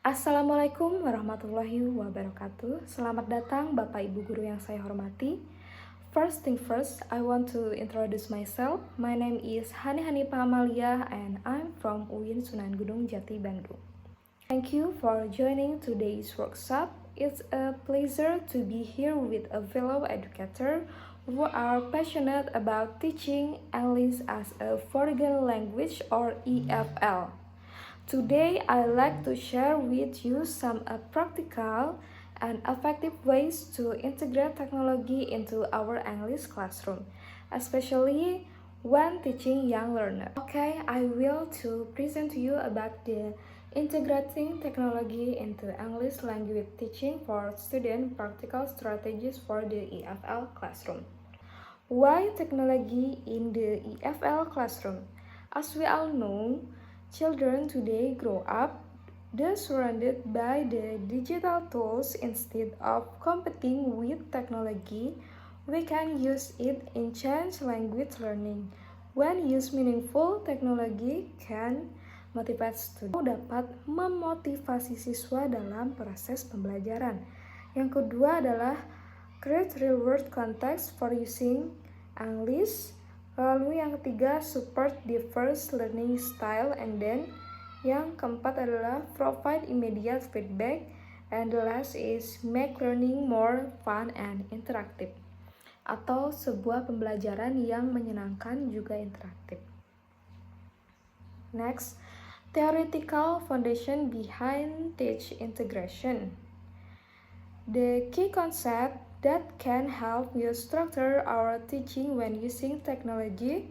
Assalamualaikum warahmatullahi wabarakatuh. Selamat datang Bapak Ibu Guru yang saya hormati. First thing first, I want to introduce myself. My name is Hani Hanifah Amalia and I'm from UIN Sunan Gunung Jati, Bandung. Thank you for joining today's workshop. It's a pleasure to be here with a fellow educator who are passionate about teaching English as a foreign language or EFL. Today, I'd like to share with you some practical and effective ways to integrate technology into our English classroom, especially when teaching young learners. Okay, I will to present to you about the integrating technology into English language teaching for student practical strategies for the EFL classroom. Why technology in the EFL classroom? As we all know, children today grow up surrounded by the digital tools. Instead of competing with technology, we can use it in change language learning. When used meaningful, technology can motivate students. Dapat memotivasi siswa dalam proses pembelajaran. Yang kedua adalah create real world context for using English. Lalu yang ketiga, support diverse learning style, and then yang keempat adalah provide immediate feedback, and the last is make learning more fun and interactive, atau sebuah pembelajaran yang menyenangkan juga interaktif. Next, theoretical foundation behind teach integration. The key concept that can help you structure our teaching when using technology.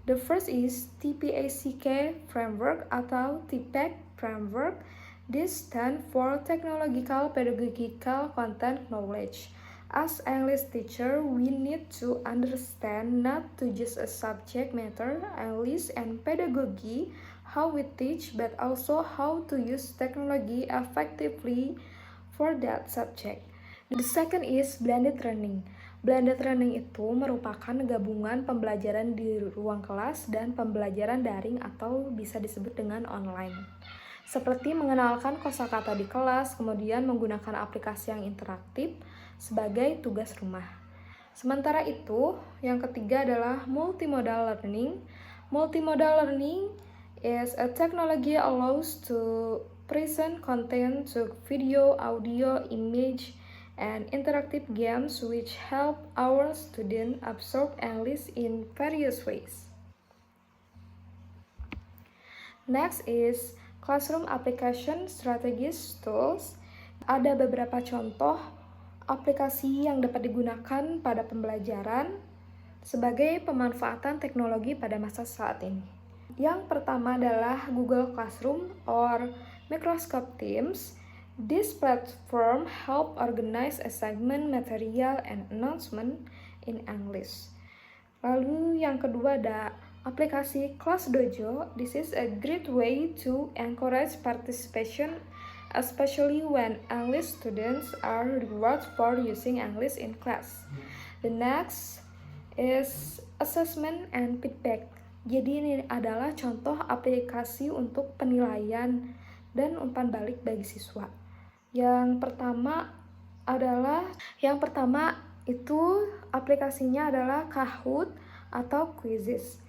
The first is TPACK framework atau TPACK framework. This stands for Technological Pedagogical Content Knowledge. As English teacher, we need to understand not to just a subject matter, English and pedagogy, how we teach, but also how to use technology effectively for that subject. The second is blended learning. Blended learning itu merupakan gabungan pembelajaran di ruang kelas dan pembelajaran daring atau bisa disebut dengan online. Seperti mengenalkan kosakata di kelas, kemudian menggunakan aplikasi yang interaktif sebagai tugas rumah. Sementara itu, yang ketiga adalah multimodal learning. Multimodal learning is a technology allows to present content to video, audio, image, and interactive games which help our students absorb English in various ways. Next is classroom application strategies tools. Ada beberapa contoh aplikasi yang dapat digunakan pada pembelajaran sebagai pemanfaatan teknologi pada masa saat ini. Yang pertama adalah Google Classroom or Microsoft Teams. This platform help organize assignment, material, and announcement in English. Lalu yang kedua ada aplikasi Class Dojo. This is a great way to encourage participation, especially when English students are rewarded for using English in class. The next is assessment and feedback. Jadi ini adalah contoh aplikasi untuk penilaian dan umpan balik bagi siswa. Yang pertama itu aplikasinya adalah Kahoot atau Quizzes.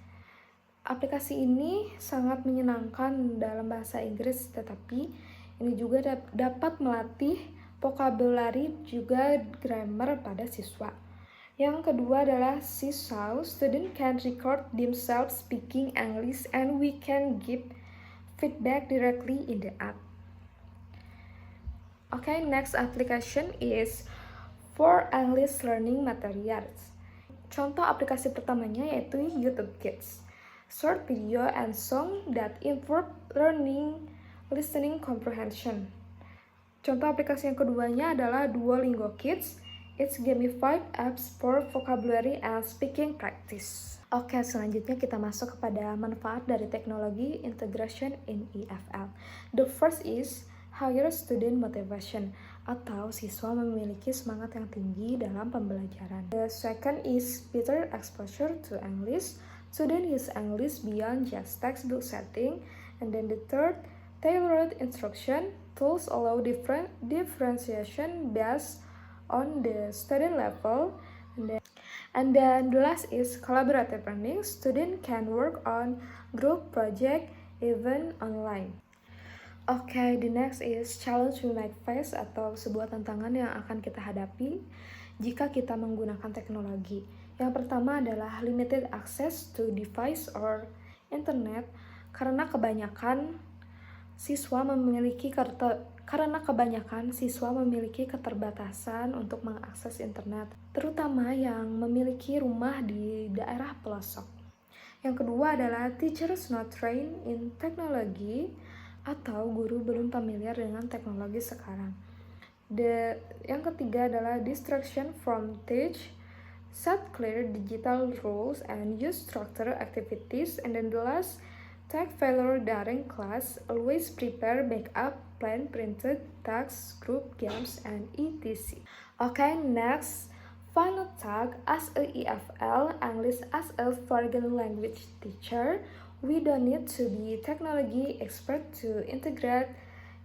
Aplikasi ini sangat menyenangkan dalam bahasa Inggris, tetapi ini juga dapat melatih vocabulary juga grammar pada siswa. Yang kedua adalah Seesaw. Student can record themselves speaking English and we can give feedback directly in the app. Okay, next application is for English learning materials. Contoh aplikasi pertamanya yaitu YouTube Kids. Short video and song that improve learning, listening comprehension. Contoh aplikasi yang keduanya adalah Duolingo Kids. It's gamified apps for vocabulary and speaking practice. Oke, selanjutnya kita masuk kepada manfaat dari teknologi integration in EFL. The first is higher student motivation, atau siswa memiliki semangat yang tinggi dalam pembelajaran. The second is better exposure to English. Students use English beyond just textbook setting. And then the third, tailored instruction tools allow differentiation based on the student level. And then the last is collaborative learning. Student can work on group project even online. Oke, the next is challenge we might face atau sebuah tantangan yang akan kita hadapi jika kita menggunakan teknologi. Yang pertama adalah limited access to device or internet karena kebanyakan siswa memiliki keterbatasan untuk mengakses internet, terutama yang memiliki rumah di daerah pelosok. Yang kedua adalah teachers not trained in technology atau guru belum familiar dengan teknologi sekarang. Yang ketiga adalah distraction from teach, set clear digital rules and use structured activities. And then the last, tech failure during class, always prepare backup plan, printed tasks, group games, and etc. Okay, next, final tag. As a EFL, English as a foreign language teacher, we don't need to be technology expert to integrate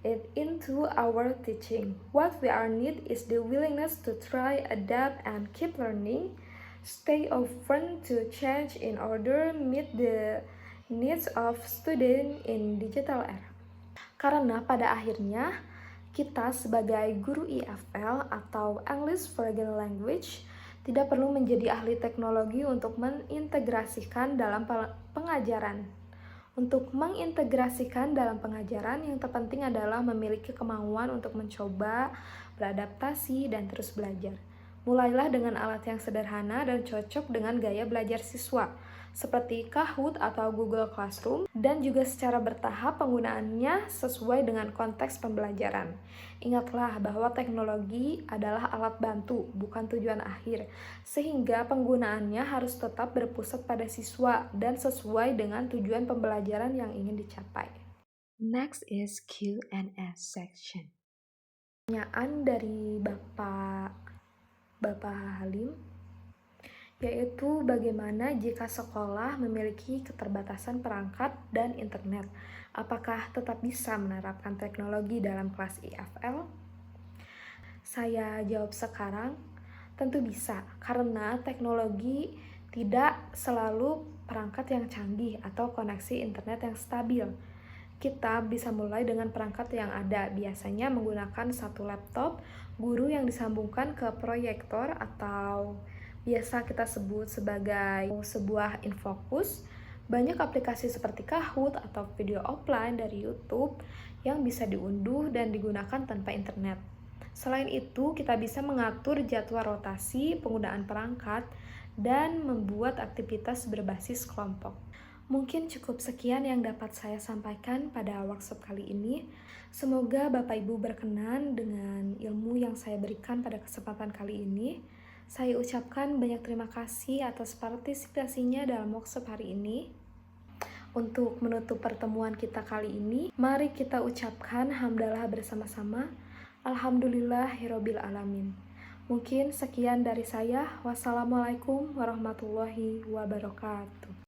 it into our teaching. What we are need is the willingness to try, adapt, and keep learning. Stay open to change in order to meet the needs of students in digital era. Karena pada akhirnya kita sebagai guru EFL atau English Foreign Language tidak perlu menjadi ahli teknologi untuk mengintegrasikan dalam pengajaran. Untuk mengintegrasikan dalam pengajaran, yang terpenting adalah memiliki kemauan untuk mencoba, beradaptasi, dan terus belajar. Mulailah dengan alat yang sederhana dan cocok dengan gaya belajar siswa, seperti Kahoot atau Google Classroom, dan juga secara bertahap penggunaannya sesuai dengan konteks pembelajaran. Ingatlah bahwa teknologi adalah alat bantu, bukan tujuan akhir, sehingga penggunaannya harus tetap berpusat pada siswa dan sesuai dengan tujuan pembelajaran yang ingin dicapai. Next is Q&A section. Pertanyaan dari Bapak Halim, yaitu bagaimana jika sekolah memiliki keterbatasan perangkat dan internet? Apakah tetap bisa menerapkan teknologi dalam kelas EFL? Saya jawab sekarang, tentu bisa, karena teknologi tidak selalu perangkat yang canggih atau koneksi internet yang stabil. Kita bisa mulai dengan perangkat yang ada, biasanya menggunakan satu laptop, guru yang disambungkan ke proyektor atau biasa kita sebut sebagai sebuah infocus. Banyak aplikasi seperti Kahoot atau video offline dari YouTube yang bisa diunduh dan digunakan tanpa internet. Selain itu, kita bisa mengatur jadwal rotasi, penggunaan perangkat, dan membuat aktivitas berbasis kelompok. Mungkin cukup sekian yang dapat saya sampaikan pada workshop kali ini. Semoga Bapak Ibu berkenan dengan ilmu yang saya berikan pada kesempatan kali ini. Saya ucapkan banyak terima kasih atas partisipasinya dalam workshop hari ini. Untuk menutup pertemuan kita kali ini, mari kita ucapkan hamdalah bersama-sama. Alhamdulillahirabbil alamin. Mungkin sekian dari saya. Wassalamualaikum warahmatullahi wabarakatuh.